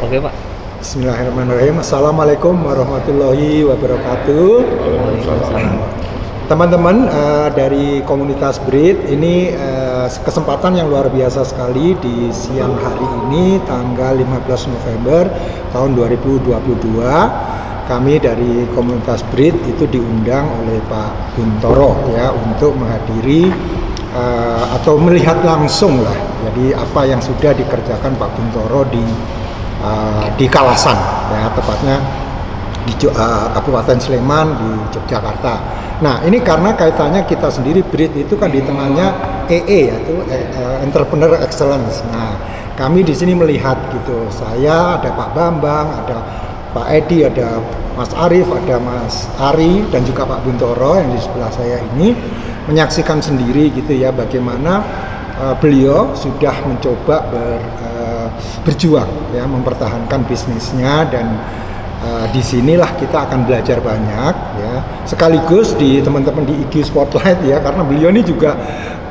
Oke Pak. Bismillahirrahmanirrahim. Assalamualaikum warahmatullahi wabarakatuh. Teman-teman dari komunitas BRIT, ini kesempatan yang luar biasa sekali di siang hari ini tanggal 15 November tahun 2022. Kami dari komunitas BRIT itu diundang oleh Pak Buntoro ya untuk menghadiri atau melihat langsung lah. Jadi apa yang sudah dikerjakan Pak Buntoro di Kalasan ya, tepatnya di Kabupaten Sleman di Yogyakarta. Nah, ini karena kaitannya kita sendiri BRIT itu kan di tengahnya yaitu Entrepreneur Excellence. Nah, kami di sini melihat gitu. Saya ada Pak Bambang, ada Pak Edi, ada Mas Arief, ada Mas Ari dan juga Pak Buntoro yang di sebelah saya ini menyaksikan sendiri gitu ya bagaimana beliau sudah mencoba berjuang ya mempertahankan bisnisnya, dan disinilah kita akan belajar banyak ya, sekaligus di teman-teman di IQ Spotlight ya, karena beliau ini juga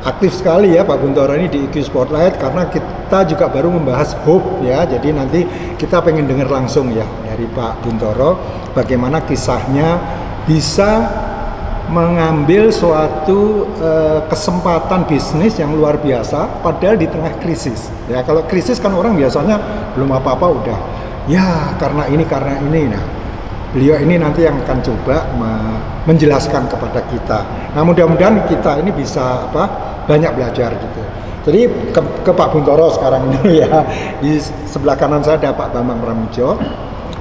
aktif sekali ya Pak Buntoro ini di IQ Spotlight, karena kita juga baru membahas hope ya, jadi nanti kita pengen dengar langsung ya dari Pak Buntoro bagaimana kisahnya bisa mengambil suatu kesempatan bisnis yang luar biasa padahal di tengah krisis ya. Kalau krisis kan orang biasanya belum apa-apa udah ya karena ini. Nah, beliau ini nanti yang akan coba menjelaskan kepada kita. Nah, mudah-mudahan kita ini bisa banyak belajar gitu. Jadi ke Pak Buntoro sekarang dulu ya. Di sebelah kanan saya ada Pak Bambang Pramujo.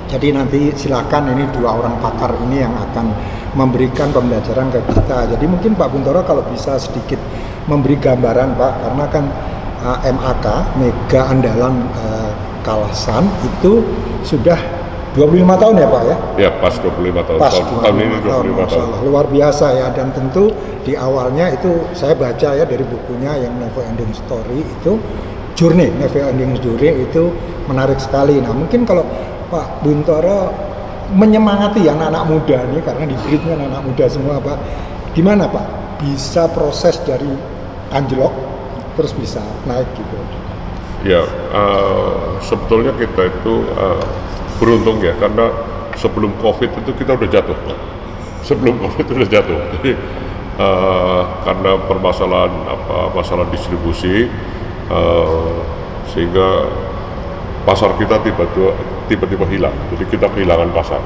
Jadi nanti silakan, ini dua orang pakar ini yang akan memberikan pembelajaran ke kita. Jadi mungkin Pak Buntoro kalau bisa sedikit memberi gambaran Pak, karena kan MAK, Mega Andalan Kalasan itu sudah 25 tahun ya Pak ya? Ya, pas 25 tahun. Pas 25 tahun, masalah luar biasa ya. Dan tentu di awalnya itu saya baca ya dari bukunya yang Never Ending Story itu, Journey, Never Ending Journey itu menarik sekali. Nah, mungkin kalau Pak Buntoro menyemangati anak-anak muda nih, karena di BRIT-nya anak-anak muda semua Pak, gimana Pak bisa proses dari anjlok terus bisa naik gitu? Ya, sebetulnya kita itu beruntung ya, karena sebelum COVID itu kita udah jatuh. Sebelum COVID udah jatuh. Jadi karena permasalahan masalah distribusi, sehingga pasar kita tiba-tiba hilang. Jadi kita kehilangan pasar.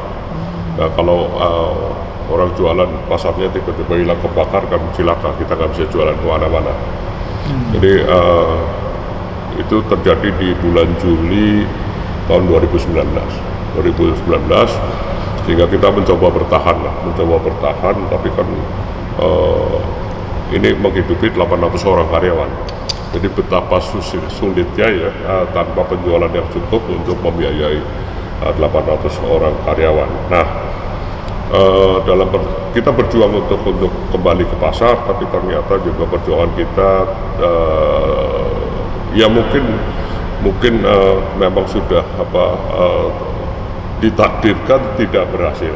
Nah, kalau orang jualan pasarnya tiba-tiba hilang, kebakar, kan silakan, kita nggak bisa jualan kemana-mana. Jadi itu terjadi di bulan Juli tahun 2019, sehingga kita mencoba bertahan, tapi kan ini menghidupi 800 orang karyawan. Jadi betapa sulitnya ya tanpa penjualan yang cukup untuk membiayai 800 orang karyawan. Nah, kita berjuang untuk kembali ke pasar, tapi ternyata juga perjuangan kita ya mungkin memang sudah ditakdirkan tidak berhasil.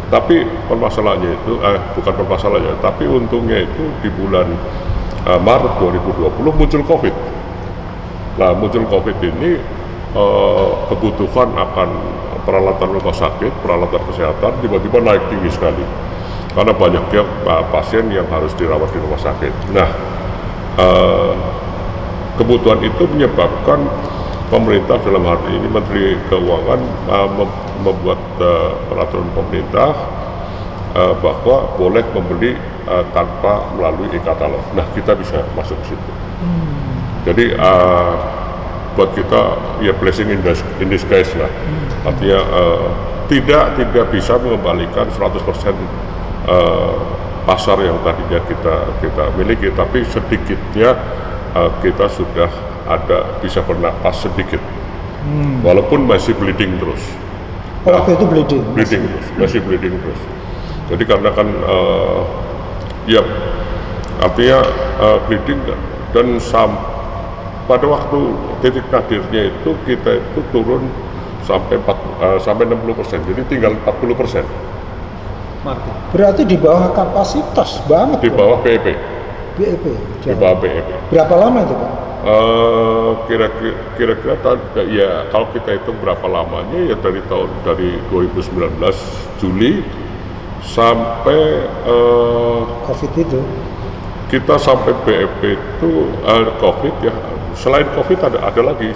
Tapi permasalahannya itu bukan permasalahannya, tapi untungnya itu di bulan Maret 2020 muncul COVID. Nah, muncul COVID ini kebutuhan akan peralatan rumah sakit, peralatan kesehatan tiba-tiba naik tinggi sekali. Karena banyaknya pasien yang harus dirawat di rumah sakit. Nah, kebutuhan itu menyebabkan pemerintah, dalam hal ini Menteri Keuangan, membuat peraturan pemerintah bahwa boleh membeli tanpa melalui e-katalog. Nah, kita bisa masuk ke situ. Jadi buat kita ya blessing in disguise lah. Artinya tidak bisa mengembalikan 100% pasar yang tadinya kita miliki, tapi sedikitnya kita sudah bisa bernapas sedikit, walaupun masih bleeding terus. Waktu itu masih bleeding terus. Jadi karena kan ya artinya bleeding, dan pada waktu titik nadirnya itu kita itu turun sampai 60%, jadi tinggal 40%. Berarti di bawah kapasitas banget. Di bawah BEP. BEP. Di bawah BEP. Berapa lama itu Pak? Kira-kira ya kalau kita hitung berapa lamanya ya dari 2019 Juli sampai COVID itu. kita sampai BEP itu COVID ya. Selain COVID ada lagi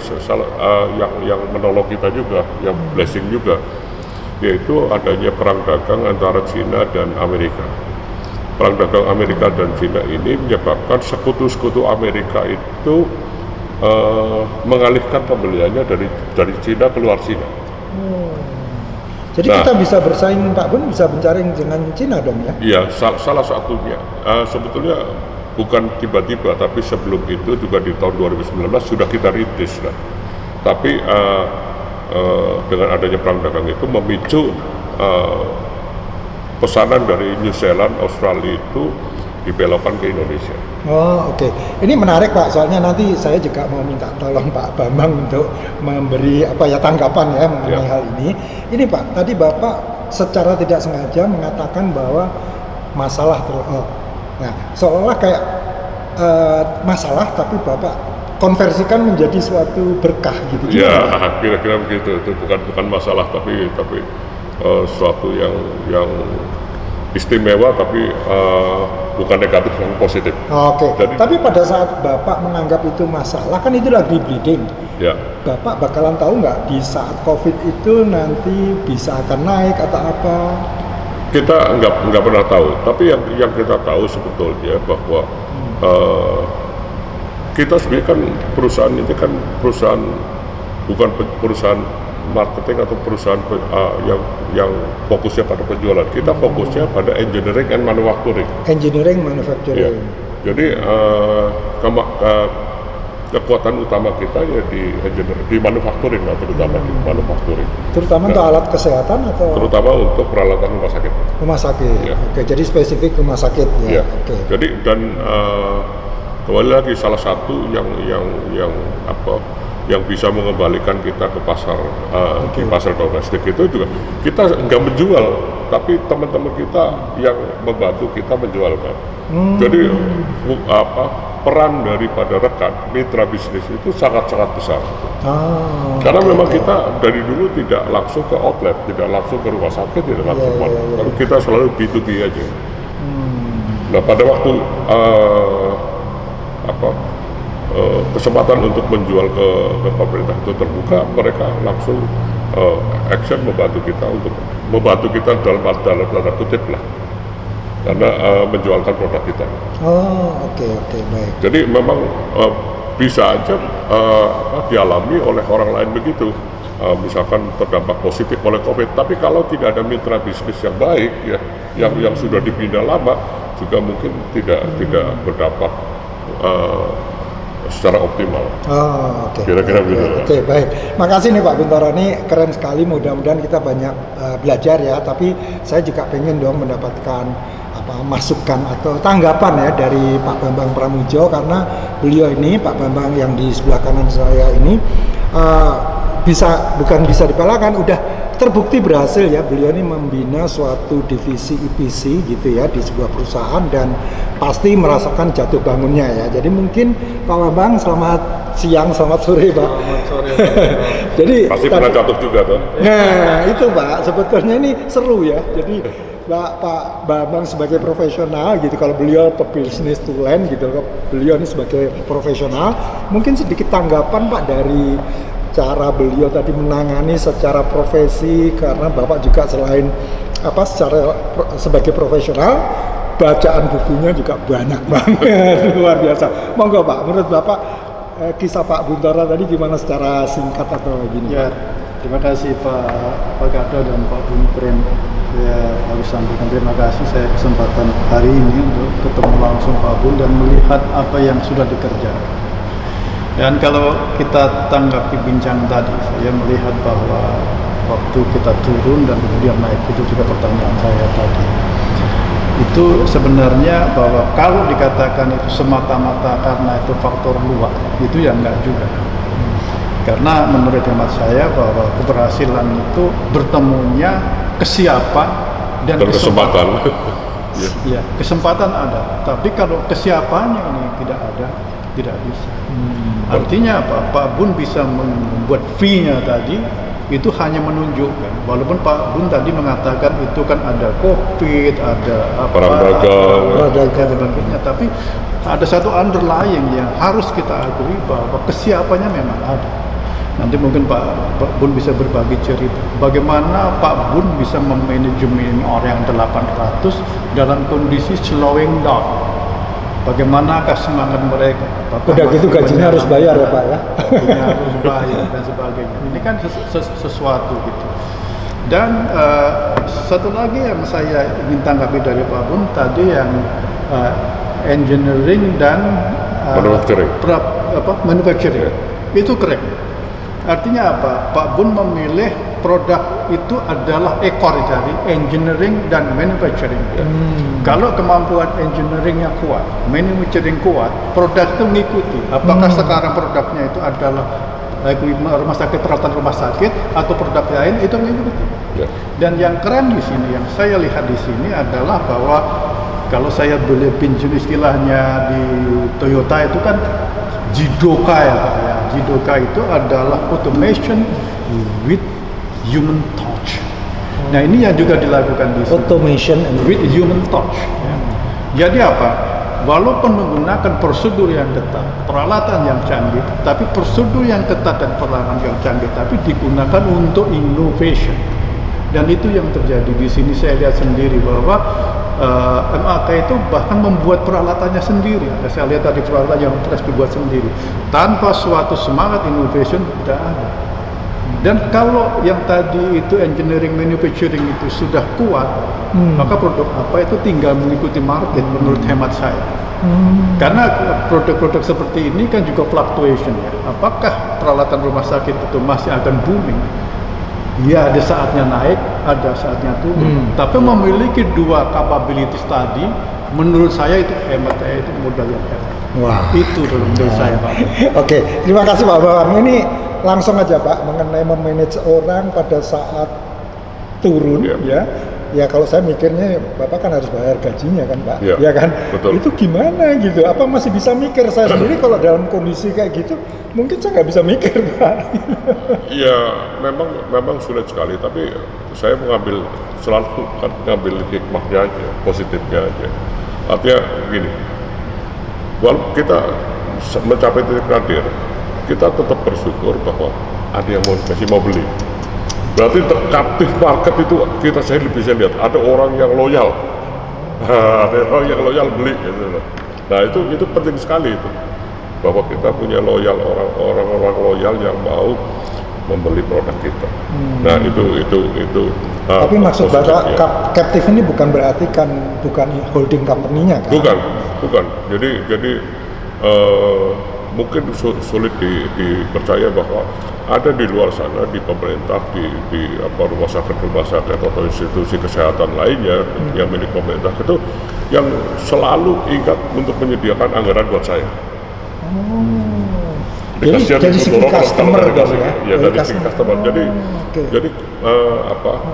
yang menolong kita juga, yang blessing juga, yaitu adanya perang dagang antara Cina dan Amerika. Perang dagang Amerika dan Cina ini menyebabkan sekutu-sekutu Amerika itu mengalihkan pembeliannya dari Cina keluar Cina. Jadi kita bisa bersaing, Pak Bun, bisa bersaing dengan Cina dong ya? Iya, salah satunya. Sebetulnya bukan tiba-tiba, tapi sebelum itu juga di tahun 2019 sudah kita rintis. Tapi dengan adanya perang dagang itu memicu pesanan dari New Zealand, Australia itu dibelokkan ke Indonesia. Oh, oke. Ini menarik, Pak, soalnya nanti saya juga mau minta tolong Pak Bambang untuk memberi tanggapan ya mengenai hal ini. Ini Pak, tadi Bapak secara tidak sengaja mengatakan bahwa masalah nah, seolah kayak masalah tapi Bapak konversikan menjadi suatu berkah gitu. Ya, kira-kira begitu. Itu bukan masalah tapi suatu yang istimewa tapi bukan negatif, yang positif. Oke. Tapi pada saat Bapak menganggap itu masalah, kan itu lagi bleeding. Ya. Bapak bakalan tahu nggak di saat COVID itu nanti bisa akan naik atau apa? Kita nggak pernah tahu. Tapi yang kita tahu sebetulnya bahwa kita sebenarnya kan perusahaan ini kan perusahaan, bukan perusahaan marketing atau perusahaan yang fokusnya pada penjualan. Kita fokusnya pada engineering and manufacturing. Engineering manufacturing. Ya. Jadi kekuatan utama kita ya di manufacturing, terutama di manufacturing. Terutama untuk alat kesehatan atau? Terutama untuk peralatan rumah sakit. Rumah sakit. Ya. Oke, jadi spesifik rumah sakit ya. Oke. Jadi dan kembali lagi salah satu yang bisa mengembalikan kita ke pasar di pasar domestik itu juga kita nggak menjual, tapi teman-teman kita yang membantu kita menjualkan. Jadi peran daripada rekan mitra bisnis itu sangat-sangat besar. Karena memang kita dari dulu tidak langsung ke outlet, tidak langsung ke rumah sakit, tidak langsung tapi kita selalu B2B aja. Nah pada waktu kesempatan untuk menjual ke pemerintah itu terbuka, mereka langsung action membantu kita dalam tanda kutip lah, karena menjualkan produk kita. Oke, baik. Jadi memang bisa aja dialami oleh orang lain begitu, misalkan terdampak positif oleh COVID. Tapi kalau tidak ada mitra bisnis yang baik ya, yang sudah dibina lama, juga mungkin tidak berdampak secara optimal. Kira-kira begitu. Oke, baik. Makasih nih Pak Bintoro, ini keren sekali. Mudah-mudahan kita banyak belajar ya. Tapi saya juga pengen dong mendapatkan masukan atau tanggapan ya dari Pak Bambang Pramujo, karena beliau ini, Pak Bambang yang di sebelah kanan saya ini bukan bisa dipalahkan, udah terbukti berhasil ya. Beliau ini membina suatu divisi IPC gitu ya di sebuah perusahaan, dan pasti merasakan jatuh bangunnya ya. Jadi mungkin Pak Bambang, selamat siang, selamat sore Pak. Selamat sore. Jadi pasti pernah jatuh juga tuh. Nah itu Pak, sebetulnya ini seru ya. Jadi Pak Bambang sebagai profesional gitu, kalau beliau pebisnis tulen gitu, beliau ini sebagai profesional, mungkin sedikit tanggapan Pak dari cara beliau tadi menangani secara profesi, karena Bapak juga selain sebagai profesional, bacaan bukunya juga banyak banget. Luar biasa. Monggo Pak, menurut Bapak kisah Pak Buntoro tadi gimana secara singkat atau gini? Ya, terima kasih Pak Gado dan Pak Bung Pren. Saya harus sampaikan terima kasih saya kesempatan hari ini untuk ketemu langsung Pak Bun dan melihat apa yang sudah dikerjakan. Dan kalau kita tanggapi bincang tadi, saya melihat bahwa waktu kita turun dan kemudian naik, itu juga pertanyaan saya tadi. Itu sebenarnya bahwa kalau dikatakan itu semata-mata karena itu faktor luar, itu ya enggak juga. Karena menurut hemat saya bahwa keberhasilan itu bertemunya kesiapan dan kesempatan. Ya, kesempatan ada, tapi kalau kesiapannya ini tidak ada, Tidak bisa. Artinya apa? Pak Bun bisa membuat fee-nya tadi itu hanya menunjukkan, walaupun Pak Bun tadi mengatakan itu kan ada COVID, ada apa, perang dagang, dan sebagainya, tapi ada satu underlying yang harus kita akui bahwa kesiapannya memang ada. Nanti mungkin Pak Bun bisa berbagi cerita bagaimana Pak Bun bisa memanajemen orang yang 800 dalam kondisi slowing down. Bagaimanakah semangat mereka? Udah gitu gajinya harus bayar ya Pak ya? Gajinya harus bayar dan sebagainya. Ini kan sesuatu gitu. Dan satu lagi yang saya ingin tanggapi dari Pak Bun tadi yang engineering dan manufacturing. Itu keren. Artinya apa? Pak Bun memilih produk itu adalah ekor dari engineering dan manufacturing. Kalau kemampuan engineeringnya kuat, manufacturing kuat, produk itu mengikuti. Apakah sekarang produknya itu adalah rumah sakit, peralatan rumah sakit atau produk lain, itu mengikuti. Dan yang keren di sini, yang saya lihat di sini adalah bahwa kalau saya boleh pinjam istilahnya di Toyota itu kan Jidoka ya Pak ya. Jidoka itu adalah automation with human touch. Nah ini yang juga dilakukan di sini. Automation with human touch. Ya. Jadi apa? Walaupun menggunakan prosedur yang ketat, peralatan yang canggih, tapi prosedur yang ketat dan peralatan yang canggih, tapi digunakan untuk innovation. Dan itu yang terjadi di sini. Saya lihat sendiri bahwa MAK itu bahkan membuat peralatannya sendiri. Saya lihat tadi peralatan yang fresh dibuat sendiri, tanpa suatu semangat innovation tidak ada. Dan kalau yang tadi itu engineering manufacturing itu sudah kuat, maka produk apa itu tinggal mengikuti market menurut hemat saya. Karena produk-produk seperti ini kan juga fluctuation ya. Apakah peralatan rumah sakit itu masih akan booming? Ya, ada saatnya naik, ada saatnya turun. Tapi memiliki dua capabilities tadi, menurut saya itu hemat saya itu modal yang hebat. Wah, itu menurut saya Pak. Oke, terima kasih Pak Bambang. Ini langsung aja Pak mengenai memanage orang pada saat turun ya. Ya kalau saya mikirnya Bapak kan harus bayar gajinya kan Pak, ya kan? Betul. Itu gimana gitu? Apa masih bisa mikir? Saya sendiri kalau dalam kondisi kayak gitu, mungkin saya nggak bisa mikir Pak. Iya, memang sulit sekali. Tapi saya selalu mengambil hikmahnya aja, positifnya aja. Artinya begini, walaupun kita mencapai titik nadir, kita tetap bersyukur bahwa ada yang masih mau beli. Berarti captive market itu saya bisa lihat ada orang yang loyal, ada orang yang loyal beli. Gitu. Nah itu penting sekali itu, bahwa kita punya loyal orang-orang loyal yang mau membeli produk kita. Nah itu. Tapi maksud Bapak captive ini bukan berarti bukan holding company-nya kan? Bukan. Jadi mungkin sulit dipercaya bahwa ada di luar sana di pemerintah di rumah sakit atau institusi kesehatan lainnya yang milik pemerintah itu yang selalu ingat untuk menyediakan anggaran buat saya. Jadi segi customer dong ya? Ya dari segi customer. Jadi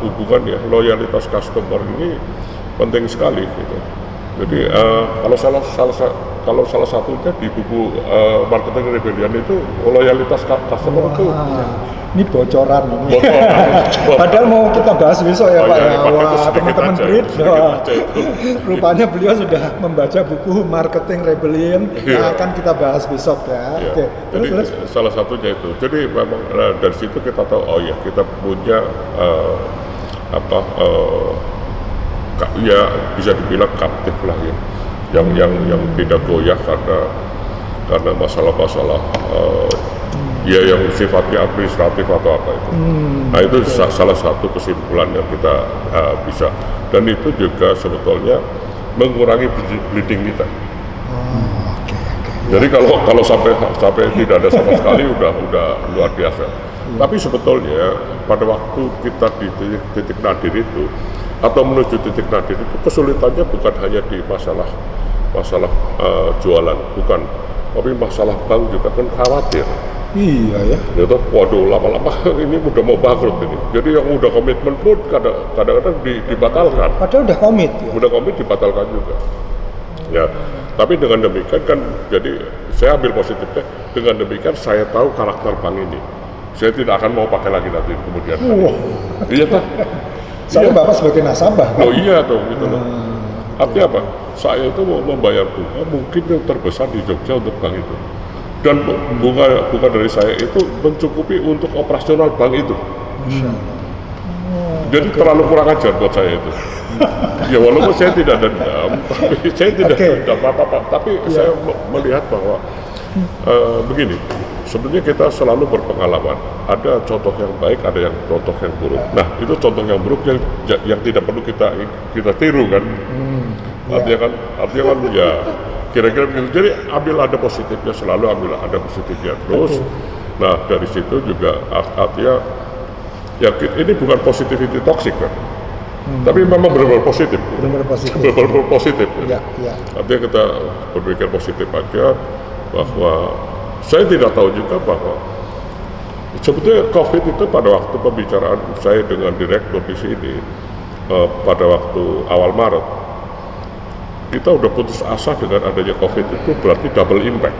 hubungan ya loyalitas customer ini penting sekali gitu. Jadi kalau salah satunya di buku Marketing Rebellion itu loyalitas customer itu. Ini bocoran ini. Padahal mau kita bahas besok ya Pak ya. Wah, teman-teman Brit. Rupanya beliau sudah membaca buku Marketing Rebellion yang akan kita bahas besok ya. Oke. Terus. Salah satunya itu. Jadi memang dari situ kita tahu kita punya ya bisa dibilang captive lah ya. Yang tidak goyah karena masalah-masalah yang sifatnya administratif atau apa itu. Nah itu salah satu kesimpulan yang kita bisa, dan itu juga sebetulnya mengurangi bleeding kita. Jadi kalau sampai tidak ada sama sekali udah luar biasa. Tapi sebetulnya pada waktu kita di titik nadir itu atau menuju titik nadir itu kesulitannya bukan hanya di masalah jualan, bukan, tapi masalah bank juga kan khawatir. Iya ya. Gitu, waduh lama-lama ini udah mau bangkrut ini. Jadi yang udah komitmen pun kadang-kadang dibatalkan. Padahal udah komit. Ya? Udah komit dibatalkan juga. Ya, Tapi dengan demikian kan, jadi saya ambil positifnya. Dengan demikian saya tahu karakter bank ini. Saya tidak akan mau pakai lagi nanti kemudian. Iya tak? Soalnya Bapak sebagai nasabah. Oh iya tuh, gitu loh. Artinya apa? Saya itu mau membayar bunga mungkin yang terbesar di Jogja untuk bank itu. Dan bunga dari saya itu mencukupi untuk operasional bank itu. Jadi terlalu kurang ajar buat saya itu. Ya walaupun saya tidak dendam, tapi saya tidak dendam apa-apa. Tapi saya melihat bahwa begini, sebenarnya kita selalu berpengalaman. Ada contoh yang baik, ada yang contoh yang buruk. Nah, itu contoh yang buruk yang tidak perlu kita tiru kan. Artinya kan ya kira-kira begitu. Jadi ambil ada positifnya, selalu ambil ada positifnya terus. Nah, dari situ juga artinya ya ini bukan positivity toxic kan. Tapi memang benar-benar positif. Benar-benar positif. Ya. Artinya kita berpikir positif aja bahwa saya tidak tahu juga bahwa sebetulnya COVID itu pada waktu pembicaraan saya dengan direktur di sini pada waktu awal Maret, kita udah putus asa dengan adanya COVID itu berarti double impact.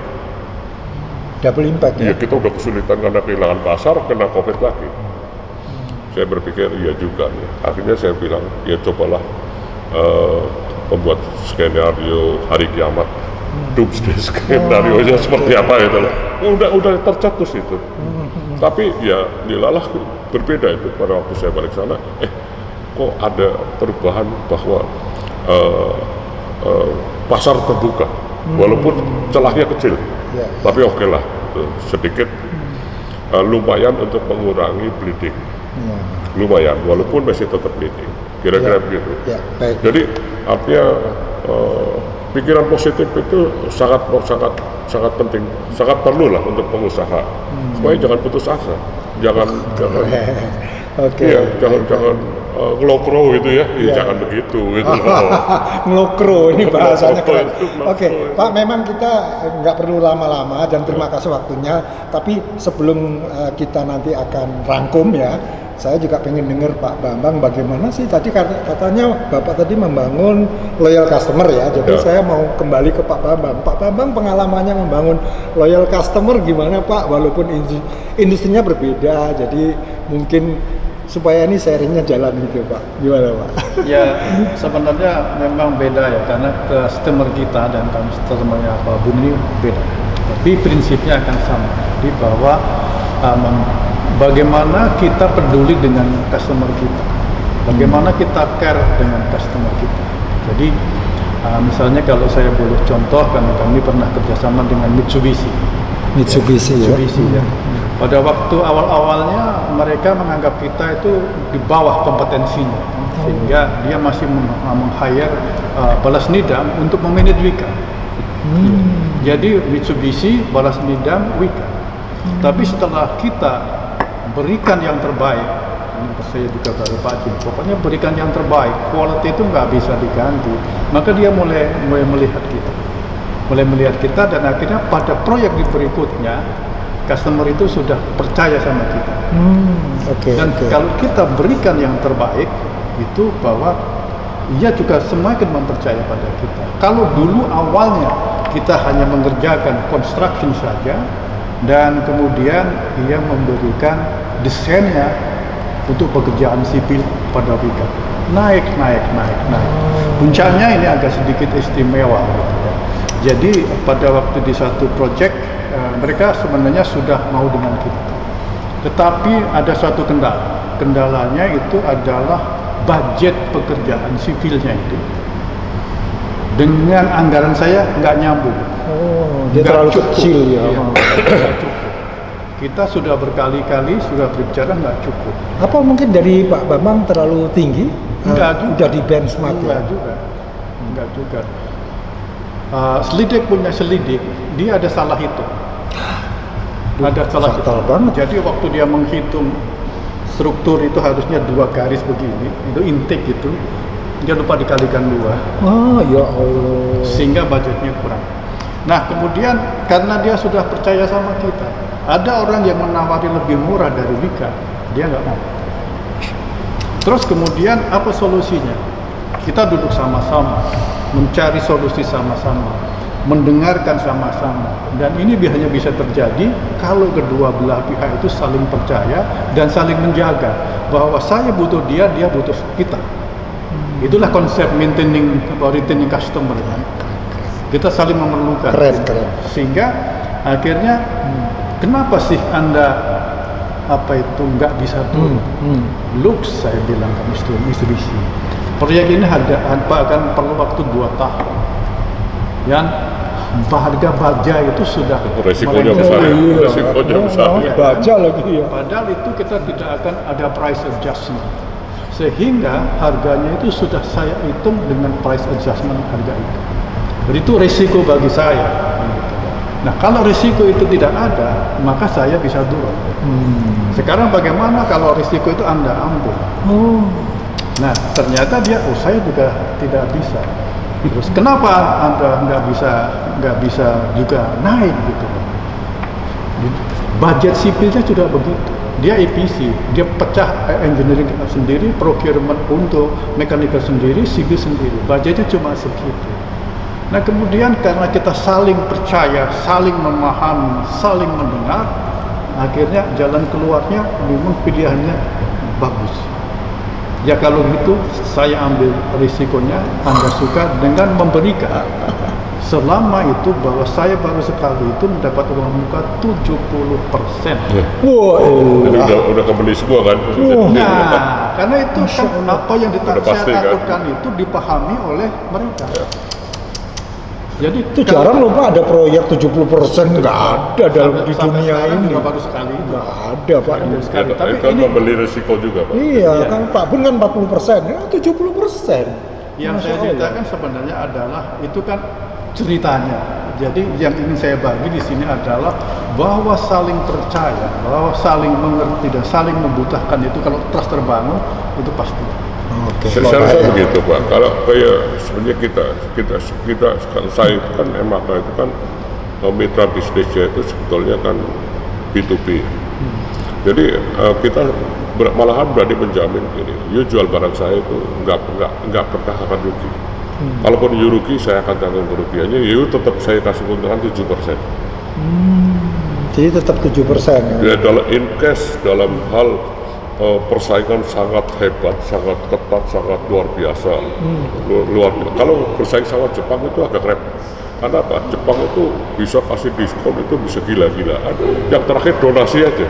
Double impact ya? Iya, kita udah kesulitan karena kehilangan pasar, kena COVID lagi. Saya berpikir iya juga nih. Akhirnya saya bilang ya cobalah membuat skenario hari kiamat, doomsday skenario-nya seperti apa itu loh. Udah tercetus itu. Tapi ya nilalah berbeda itu pada waktu saya balik sana. Kok ada perubahan bahwa pasar terbuka, walaupun celahnya kecil, tapi oke lah, sedikit lumayan untuk mengurangi bleeding. Lumayan, walaupun masih tetap bleeding, kira-kira begitu. Baik. Jadi artinya pikiran positif itu sangat penting, sangat perlu lah untuk pengusaha. Supaya jangan putus asa, jangan jangan ngelokro gitu ya, jangan begitu gitu. Ngelokro ini bahasanya keren. Oke, Pak, memang kita nggak perlu lama-lama dan terima kasih waktunya. Tapi sebelum kita nanti akan rangkum ya, saya juga pengen dengar Pak Bambang bagaimana sih tadi katanya Bapak tadi membangun loyal customer ya. Jadi saya mau kembali ke Pak Bambang. Pak Bambang pengalamannya membangun loyal customer gimana Pak? Walaupun industrinya berbeda, jadi mungkin supaya ini sharingnya jalan gitu Pak. Gimana Pak? Ya sebenarnya memang beda ya, karena customer kita dan customernya Pak Bun ini beda. Tapi prinsipnya akan sama, di bahwa bagaimana kita peduli dengan customer kita, bagaimana kita care dengan customer kita. Jadi misalnya kalau saya boleh contoh, karena kami pernah kerjasama dengan Mitsubishi ya. Pada waktu awal-awalnya mereka menganggap kita itu di bawah kompetensinya, sehingga dia masih meng-hire balas nidam untuk memanage Wika. Jadi Mitsubishi balas nidam Wika. Tapi setelah kita berikan yang terbaik, ini saya juga dari Pak Jim, pokoknya berikan yang terbaik, quality itu nggak bisa diganti, maka dia mulai melihat kita, dan akhirnya pada proyek berikutnya customer itu sudah percaya sama kita. Kalau kita berikan yang terbaik, itu bahwa ia juga semakin mempercaya pada kita. Kalau dulu awalnya kita hanya mengerjakan construction saja, dan kemudian ia memberikan desainnya untuk pekerjaan sipil pada Wika, naik. Puncaknya ini agak sedikit istimewa gitu ya. Jadi pada waktu di satu project mereka sebenarnya sudah mau dengan kita, tetapi ada suatu kendalanya itu adalah budget pekerjaan sipilnya itu dengan anggaran saya nggak nyambung. Dia terlalu kecil ya. Kita sudah berkali-kali sudah berbicara nggak cukup. Apa mungkin dari Pak Bambang terlalu tinggi? Enggak juga. Udah di benchmark Enggak juga. Selidik punya selidik, dia ada salah hitung. Ada salah hitung. Jadi waktu dia menghitung struktur itu harusnya 2 garis begini, itu intake itu, dia lupa dikalikan 2. Ya Allah. Sehingga budgetnya kurang. Nah kemudian karena dia sudah percaya sama kita, ada orang yang menawari lebih murah dari Wika, dia nggak mau. Terus kemudian apa solusinya? Kita duduk sama-sama, mencari solusi sama-sama. mendengarkan sama-sama, dan ini hanya bisa terjadi kalau kedua belah pihak itu saling percaya dan saling menjaga bahwa saya butuh dia, dia butuh kita. Itulah konsep maintaining atau retaining customer kan. Kita saling memerlukan. Keren. Sehingga akhirnya kenapa sih Anda nggak bisa turun? Look, saya bilang ke Mitsubishi, proyek ini akan perlu waktu 2 tahun. Yang harga baja itu sudah resikonya besar. Resikonya besar. Baja lagi ya. Padahal itu kita tidak akan ada price adjustment. Sehingga harganya itu sudah saya hitung dengan price adjustment harga itu. Jadi itu risiko bagi saya. Nah, kalau risiko itu tidak ada, maka saya bisa turun. Sekarang bagaimana kalau risiko itu Anda ambil? Nah, ternyata saya juga tidak bisa. Terus kenapa Anda nggak bisa juga naik gitu? Budget sipilnya sudah begitu. Dia EPC, dia pecah engineering sendiri, procurement untuk mechanical sendiri, sipil sendiri. Budgetnya cuma segitu. Nah, kemudian karena kita saling percaya, saling memahami, saling mendengar, akhirnya jalan keluarnya memang pilihannya bagus. Ya kalau gitu saya ambil risikonya, Anda suka dengan memberikan. Selama itu bahwa saya baru sekali itu mendapat uang muka 70%. Wah, Jadi udah kebeli semua kan? Nah, karena itu kan apa yang saya takutkan itu dipahami oleh mereka. Jadi itu jarang loh Pak, ada proyek 70% nggak ada dalam di dunia ini. Baru sekali nggak ada Pak. Sekali. Tapi kan membeli risiko juga Pak. Iya kan Pak Bun kan 40%, ya 70%. Yang saya ceritakan sebenarnya adalah itu kan ceritanya. Jadi yang ingin saya bagi di sini adalah bahwa saling percaya, bahwa saling mengerti dan saling membutuhkan itu kalau trust terbangun itu pasti. Saya rasa begitu Pak. Kalau kayak sebenarnya kita saya itu kan Emaka itu kan mitra bisnisnya itu sebetulnya kan B2B. Jadi kita malahan berani menjamin gini, you jual barang saya itu nggak pernah akan rugi. Kalaupun you rugi, saya akan tanggung kerugiannya. You tetap saya kasih keuntungan 7%. Jadi tetap 7%. Ya, dalam hal persaingan sangat hebat, sangat ketat, sangat luar biasa. Kalau bersaing sama Jepang itu agak repot. Karena apa? Jepang itu bisa kasih diskon itu bisa gila-gilaan. Yang terakhir donasi aja.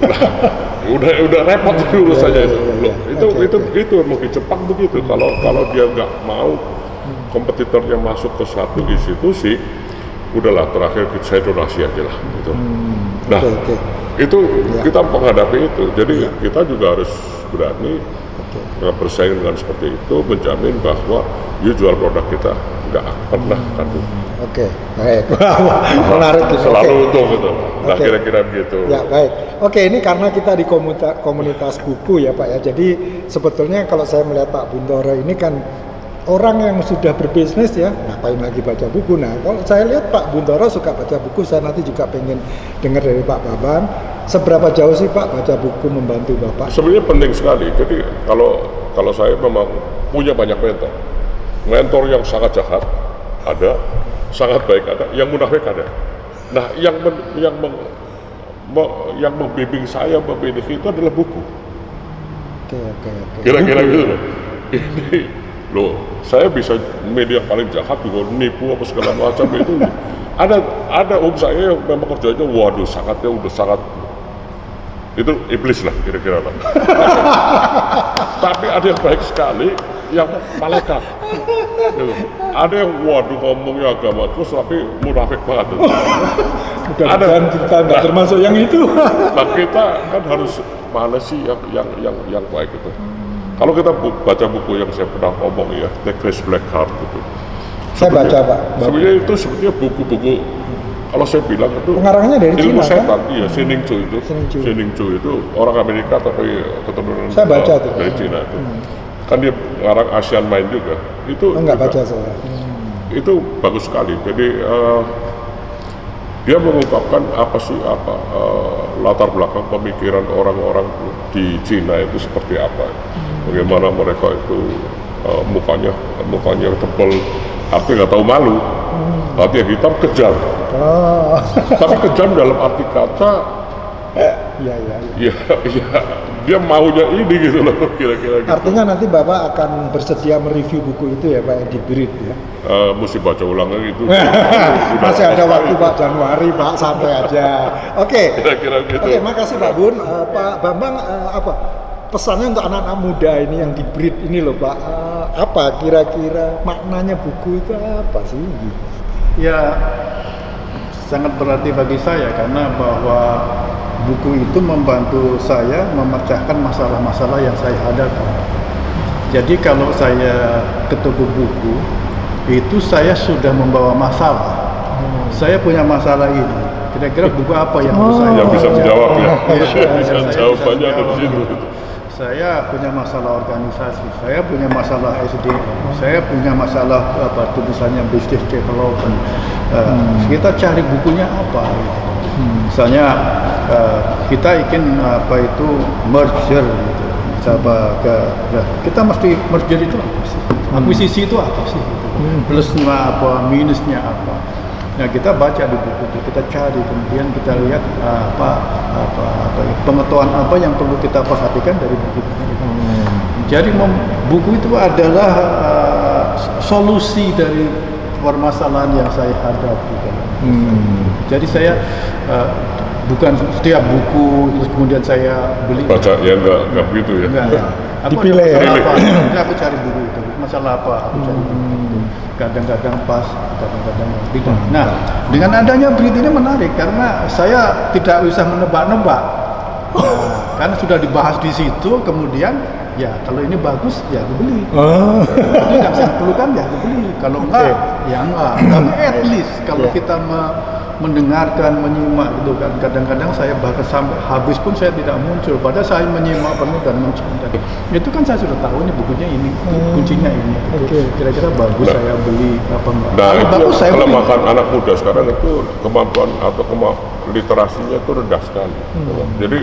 Nah, udah repot urusannya itu. Itu emang di Jepang begitu. Kalau dia nggak mau kompetitornya masuk ke satu institusi, udahlah terakhir saya donasi aja lah. Gitu. Nah. Itu kita menghadapi itu, jadi kita juga harus berani bersaing dengan seperti itu, menjamin bahwa you jual produk kita nggak pernah kantung. Baik. Menarik gitu. Selalu untung gitu. Nah, kira-kira begitu. Ya, baik. Ini karena kita di komunitas buku ya Pak ya. Jadi sebetulnya kalau saya melihat Pak Buntoro ini kan orang yang sudah berbisnis ya, ngapain lagi baca buku. Nah, kalau saya lihat Pak Buntoro suka baca buku, saya nanti juga pengen dengar dari Pak Bambang. Seberapa jauh sih Pak baca buku membantu Bapak? Sebenarnya penting sekali. Jadi kalau saya memang punya banyak mentor yang sangat jahat ada, sangat baik ada, yang munafik ada. Nah, yang membimbing saya memilih itu adalah buku. Kira-kira gitu loh. Ini loh, saya bisa media yang paling jahat juga nipu apa segala macam itu. Ada saya yang memang kerjanya waduh udah sangat itu iblis lah kira-kira lah. Tapi ada yang baik sekali, yang malaikat. Gitu. Ada yang waduh ngomongnya agama terus tapi munafik banget. Mudah-mudahan kita nggak termasuk yang itu. Nah, kita kan harus mana sih yang baik itu. Kalau kita baca buku yang saya pernah ngomong ya, The Chris Blackheart gitu. Saya baca Pak. Sebenarnya itu buku-buku. Kalau saya bilang itu pengarangnya dari ilmu Cina setan, kan? iya, Sining Chu itu orang Amerika tapi keturunan saya baca tuh dari Cina itu. Kan dia ngarang Asian Mind juga. Itu enggak baca saya. Itu bagus sekali. Jadi dia mengungkapkan latar belakang pemikiran orang-orang di Cina itu seperti apa. Bagaimana mereka itu mukanya tebal, artinya nggak tahu malu. Hati yang hitam kejam. Oh. Tapi kejam dalam arti kata, Iya. ya dia maunya ini gitu loh, kira-kira gitu. Artinya nanti Bapak akan bersedia mereview buku itu ya Pak, yang di Brit ya? Mesti baca ulang gitu. Masih ada waktu Pak, Januari Pak, santai aja. Oke. Kira-kira gitu. Oke, makasih Pak Bun. Pak Bambang, apa pesannya untuk anak-anak muda ini yang di Brit ini loh Pak? Apa kira-kira maknanya buku itu apa sih? Ya, sangat berarti bagi saya karena bahwa buku itu membantu saya memecahkan masalah-masalah yang saya hadapi. Jadi kalau saya ke toko buku, itu saya sudah membawa masalah. Saya punya masalah ini. Kira-kira buku apa yang harus saya Yang bisa menjawab ya. Bisa Jawabannya ada di situ. Saya punya masalah organisasi, saya punya masalah SDM, saya punya masalah tulisannya business development. Kita cari bukunya apa? Misalnya kita ingin merger gitu. Kita mesti merger itu apa sih? Akuisisi itu apa sih? Plusnya apa, minusnya apa? Nah, kita baca di buku itu, kita cari, kemudian kita lihat pengetahuan apa yang perlu kita perhatikan dari buku itu. Jadi buku itu adalah solusi dari permasalahan yang saya hadapi. Jadi saya bukan setiap buku terus kemudian saya beli. Baca ya enggak begitu ya. Enggak. Dipilih ya. Aku cari buku itu. Masalah apa? Aku cari buku itu. Kadang-kadang pas, kadang-kadang tidak. Nah, dengan adanya Brit ini menarik karena saya tidak usah menebak-nebak. Karena sudah dibahas di situ, kemudian ya kalau ini bagus ya aku beli. Ini yang saya perlukan ya aku beli. Kalau enggak, ya enggak. Tapi at least kalau kita mendengarkan, menyimak gitu kan. Kadang-kadang saya bahkan sampai habis pun saya tidak muncul. Padahal saya menyimak penuh dan mencontoh. Itu kan saya sudah tahu ini bukunya ini, kuncinya ini. Kira-kira bagus saya beli apa enggak. Nah, kalau itu bagus saya beli. kelemahan anak muda sekarang itu kemampuan atau literasinya itu rendah sekali. Jadi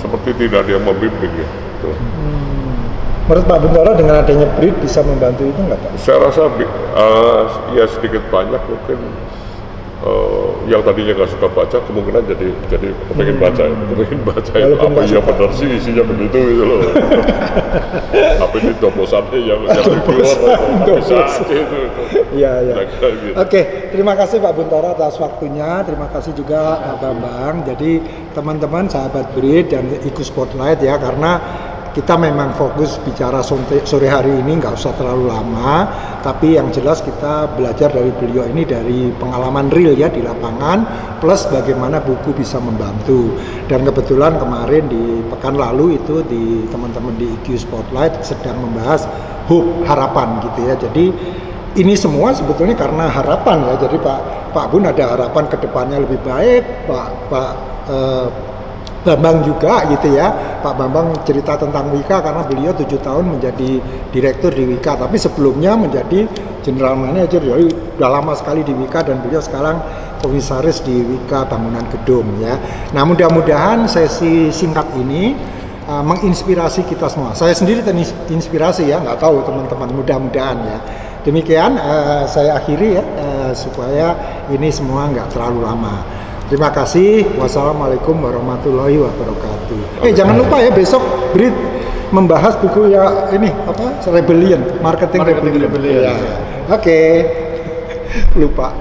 seperti tidak ada yang membimbing ya. Menurut Pak Buntoro dengan adanya Brit bisa membantu itu nggak Pak? Saya rasa ya sedikit banyak mungkin yang tadinya nggak suka baca kemungkinan jadi pengen baca apa yang benar sih isinya begitu gitu loh. Apa ini dobosannya yang keluar bisa gitu. Iya. Oke, terima kasih Pak Buntoro atas waktunya. Terima kasih juga Pak Bambang. Jadi teman-teman sahabat Brit dan ikut Spotlight ya, karena kita memang fokus bicara sore hari ini nggak usah terlalu lama, tapi yang jelas kita belajar dari beliau ini dari pengalaman real ya di lapangan, plus bagaimana buku bisa membantu. Dan kebetulan kemarin di pekan lalu itu di teman-teman di IQ Spotlight sedang membahas hope, harapan gitu ya. Jadi ini semua sebetulnya karena harapan ya. Jadi Pak Bun ada harapan ke depannya lebih baik, Pak Bambang juga gitu ya. Pak Bambang cerita tentang Wika karena beliau 7 tahun menjadi direktur di Wika, tapi sebelumnya menjadi general manager. Jadi udah lama sekali di Wika dan beliau sekarang komisaris di Wika Bangunan Gedung ya. Nah, mudah-mudahan sesi singkat ini menginspirasi kita semua. Saya sendiri terinspirasi ya, nggak tahu teman-teman, mudah-mudahan ya. Demikian saya akhiri ya supaya ini semua nggak terlalu lama. Terima kasih. Wassalamualaikum warahmatullahi wabarakatuh. Jangan lupa ya besok Brit membahas buku ya ini apa? Rebellion, marketing Rebellion. Ya. Oke. Lupa.